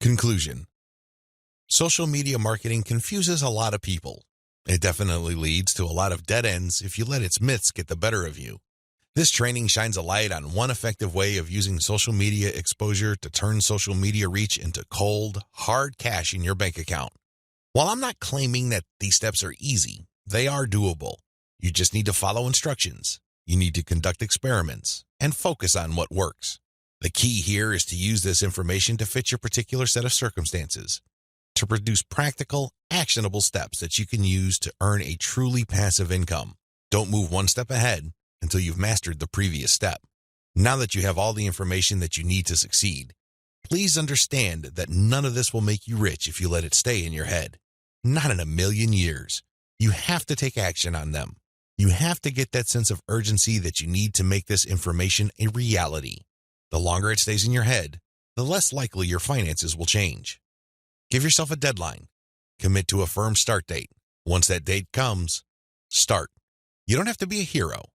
Conclusion. Social media marketing confuses a lot of people. It definitely leads to a lot of dead ends if you let its myths get the better of you. This training shines a light on one effective way of using social media exposure to turn social media reach into cold, hard cash in your bank account. While I'm not claiming that these steps are easy, they are doable. You just need to follow instructions. You need to conduct experiments and focus on what works. The key here is to use this information to fit your particular set of circumstances, to produce practical, actionable steps that you can use to earn a truly passive income. Don't move one step ahead until you've mastered the previous step. Now that you have all the information that you need to succeed, please understand that none of this will make you rich if you let it stay in your head. Not in a million years. You have to take action on them. You have to get that sense of urgency that you need to make this information a reality. The longer it stays in your head, the less likely your finances will change. Give yourself a deadline. Commit to a firm start date. Once that date comes, start. You don't have to be a hero.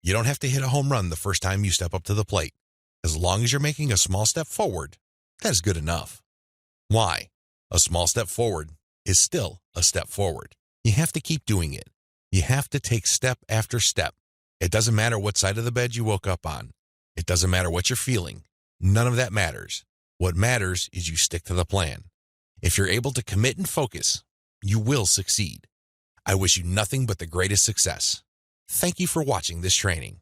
You don't have to hit a home run the first time you step up to the plate. As long as you're making a small step forward, that's good enough. Why? A small step forward is still a step forward. You have to keep doing it. You have to take step after step. It doesn't matter what side of the bed you woke up on. It doesn't matter what you're feeling. None of that matters. What matters is you stick to the plan. If you're able to commit and focus, you will succeed. I wish you nothing but the greatest success. Thank you for watching this training.